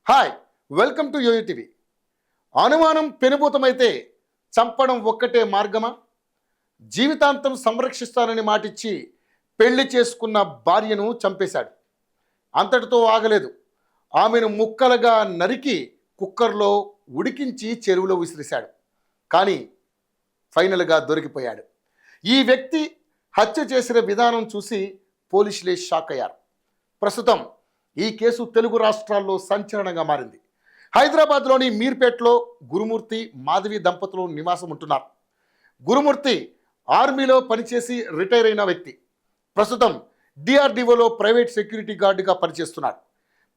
Hi, welcome to Yoyo TV. అనుమానం పెనుభూతమైతే చంపడం ఒక్కటే మార్గమా? జీవితాంతం సంరక్షిస్తానని మాటిచ్చి పెళ్లి చేసుకున్న భార్యను చంపేశాడు. అంతటితో ఆగలేదు. ఆమెను ముక్కలుగా నరికి కుక్కర్లో ఉడికించి చెరువులో విసిరేశాడు. కానీ ఫైనల్గా దొరికిపోయాడు. ఈ వ్యక్తి హత్య చేసిన విధానం చూసి పోలీసులే షాక్ అయ్యారు. ప్రస్తుతం ఈ కేసు తెలుగు రాష్ట్రాల్లో సంచలనంగా మారింది. హైదరాబాద్లోని మీర్పేట్లో గురుమూర్తి, మాధవి దంపతులు నివాసం ఉంటున్నారు. గురుమూర్తి ఆర్మీలో పనిచేసి రిటైర్ అయిన వ్యక్తి. ప్రస్తుతం డిఆర్డిఓలో ప్రైవేట్ సెక్యూరిటీ గార్డుగా పనిచేస్తున్నాడు.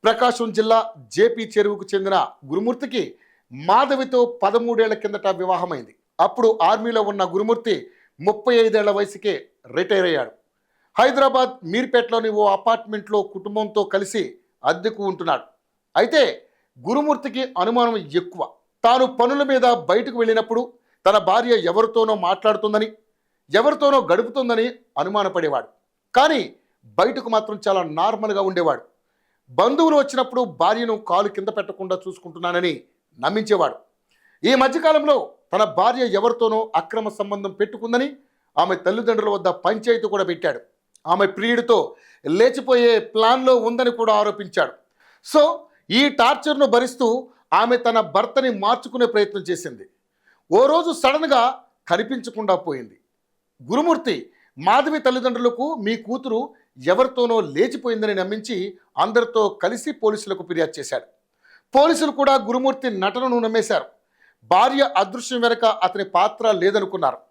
ప్రకాశం జిల్లా జేపీ చెరువుకు చెందిన గురుమూర్తికి మాధవితో 13 ఏళ్ల కిందట వివాహమైంది. అప్పుడు ఆర్మీలో ఉన్న గురుమూర్తి 35 ఏళ్ల వయసుకే రిటైర్ అయ్యాడు. హైదరాబాద్ మీర్పేటలోని ఓ అపార్ట్మెంట్లో కుటుంబంతో కలిసి అద్దెకు ఉంటున్నాడు. అయితే గురుమూర్తికి అనుమానం ఎక్కువ. తాను పనుల మీద బయటకు వెళ్ళినప్పుడు తన భార్య ఎవరితోనో మాట్లాడుతుందని, ఎవరితోనో గడుపుతుందని అనుమానపడేవాడు. కానీ బయటకు మాత్రం చాలా నార్మల్గా ఉండేవాడు. బంధువులు వచ్చినప్పుడు భార్యను కాలు కింద పెట్టకుండా చూసుకుంటున్నానని నమ్మించేవాడు. ఈ మధ్యకాలంలో తన భార్య ఎవరితోనో అక్రమ సంబంధం పెట్టుకుందని ఆమె తల్లిదండ్రుల వద్ద పంచాయతీ కూడా పెట్టాడు. ఆమె ప్రియుడితో లేచిపోయే ప్లాన్లో ఉందని కూడా ఆరోపించాడు. సో ఈ టార్చర్ను భరిస్తూ ఆమె తన భర్తని మార్చుకునే ప్రయత్నం చేసింది. ఓ రోజు సడన్గా కనిపించకుండా పోయింది. గురుమూర్తి మాధవి తల్లిదండ్రులకు మీ కూతురు ఎవరితోనో లేచిపోయిందని నమ్మించి అందరితో కలిసి పోలీసులకు ఫిర్యాదు చేశాడు. పోలీసులు కూడా గురుమూర్తి నటనను నమ్మేశారు. భార్య అదృశ్యం వెనక అతని పాత్ర లేదనుకున్నారు.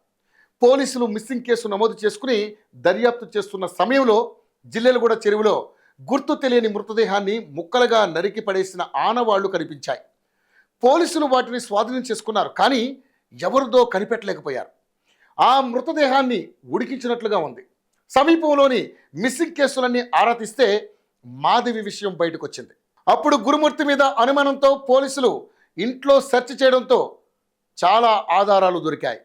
పోలీసులు మిస్సింగ్ కేసు నమోదు చేసుకుని దర్యాప్తు చేస్తున్న సమయంలో జిల్లెలగూడ చెరువులో గుర్తు తెలియని మృతదేహాన్ని ముక్కలుగా నరికి పడేసిన ఆనవాళ్లు కనిపించాయి. పోలీసులు వాటిని స్వాధీనం చేసుకున్నారు. కానీ ఎవరిదో కనిపెట్టలేకపోయారు. ఆ మృతదేహాన్ని ఉడికించినట్లుగా ఉంది. సమీపంలోని మిస్సింగ్ కేసులన్నీ ఆరా తీస్తే మాధవి విషయం బయటకు వచ్చింది. అప్పుడు గురుమూర్తి మీద అనుమానంతో పోలీసులు ఇంట్లో సెర్చ్ చేయడంతో చాలా ఆధారాలు దొరికాయి.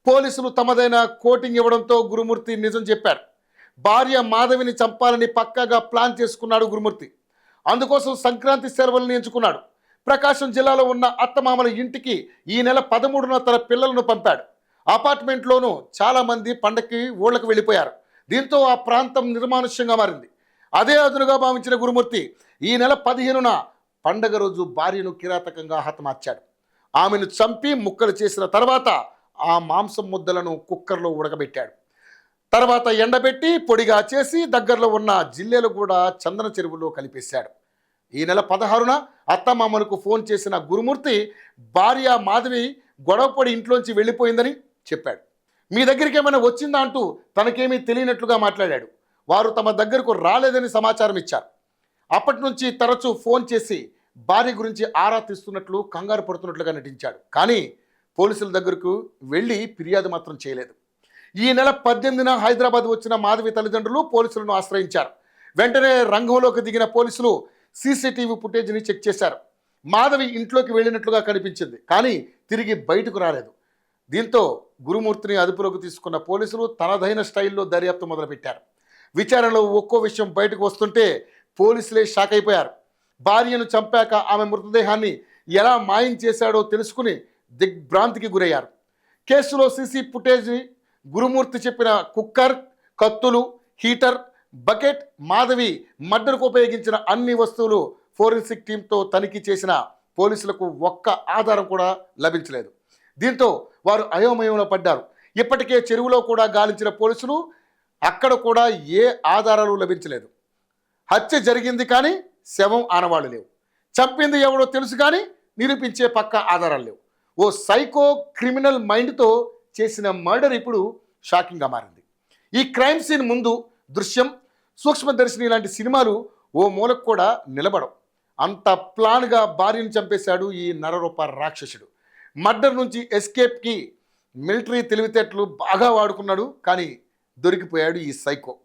పోలీసులు తమదైన కోటింగ్ ఇవ్వడంతో గురుమూర్తి నిజం చెప్పారు. భార్య మాధవిని చంపాలని పక్కాగా ప్లాన్ చేసుకున్నాడు గురుమూర్తి. అందుకోసం సంక్రాంతి సెలవులను ఎంచుకున్నాడు. ప్రకాశం జిల్లాలో ఉన్న అత్తమామల ఇంటికి ఈ నెల 13న తన పిల్లలను పంపాడు. అపార్ట్మెంట్లోనూ చాలామంది పండగకి ఊళ్ళకు వెళ్ళిపోయారు. దీంతో ఆ ప్రాంతం నిర్మానుష్యంగా మారింది. అదే అదునుగా భావించిన గురుమూర్తి ఈ నెల 15న పండగ రోజు భార్యను కిరాతకంగా హతమార్చాడు. ఆమెను చంపి ముక్కలు చేసిన తర్వాత ఆ మాంసం ముద్దలను కుక్కర్లో ఉడకబెట్టాడు. తర్వాత ఎండబెట్టి పొడిగా చేసి దగ్గరలో ఉన్న జిల్లెలగూడ చందన చెరువులో కలిపేశాడు. ఈ నెల 16న అత్తమామలకు ఫోన్ చేసిన గురుమూర్తి భార్య మాధవి గొడవపడి ఇంట్లోంచి వెళ్ళిపోయిందని చెప్పాడు. మీ దగ్గరికి ఏమైనా వచ్చిందా అంటూ తనకేమీ తెలియనట్లుగా మాట్లాడాడు. వారు తమ దగ్గరకు రాలేదని సమాచారం ఇచ్చారు. అప్పటి నుంచి తరచూ ఫోన్ చేసి భార్య గురించి ఆరా తీస్తున్నట్లు, కంగారు పడుతున్నట్లుగా నటించాడు. కానీ పోలీసుల దగ్గరకు వెళ్ళి ఫిర్యాదు మాత్రం చేయలేదు. ఈ నెల 18న హైదరాబాద్ వచ్చిన మాధవి తల్లిదండ్రులు పోలీసులను ఆశ్రయించారు. వెంటనే రంగంలోకి దిగిన పోలీసులు సీసీటీవీ ఫుటేజ్ని చెక్ చేశారు. మాధవి ఇంట్లోకి వెళ్ళినట్లుగా కనిపించింది. కానీ తిరిగి బయటకు రాలేదు. దీంతో గురుమూర్తిని అదుపులోకి తీసుకున్న పోలీసులు తనదైన స్టైల్లో దర్యాప్తు మొదలుపెట్టారు. విచారణలో ఒక్కో విషయం బయటకు వస్తుంటే పోలీసులే షాక్ అయిపోయారు. భార్యను చంపాక ఆమె మృతదేహాన్ని ఎలా మాయం చేశాడో తెలుసుకుని దిగ్భ్రాంతికి గురయ్యారు. కేసులో సీసీ ఫుటేజ్, గురుమూర్తి చెప్పిన కుక్కర్, కత్తులు, హీటర్, బకెట్, మాధవి మర్డర్కు ఉపయోగించిన అన్ని వస్తువులు ఫోరెన్సిక్ టీంతో తనిఖీ చేసిన పోలీసులకు ఒక్క ఆధారం కూడా లభించలేదు. దీంతో వారు అయోమయంలో పడ్డారు. ఇప్పటికే చెరువులో కూడా గాలించిన పోలీసులు అక్కడ కూడా ఏ ఆధారాలు లభించలేదు. హత్య జరిగింది కానీ శవం ఆనవాళ్ళు లేవు. చంపింది ఎవడో తెలుసు కానీ నిరూపించే పక్కా ఆధారాలు లేవు. ఓ సైకో క్రిమినల్ మైండ్తో చేసిన మర్డర్ ఇప్పుడు షాకింగ్గా మారింది. ఈ క్రైమ్ సీన్ ముందు దృశ్యం, సూక్ష్మదర్శిని లాంటి సినిమాలు ఓ మూలకు కూడా నిలబడవు. అంత ప్లాన్గా భార్యను చంపేశాడు ఈ నరరూప రాక్షసుడు. మర్డర్ నుంచి ఎస్కేప్కి మిలిటరీ తెలివితేటలు బాగా వాడుకున్నాడు. కానీ దొరికిపోయాడు ఈ సైకో.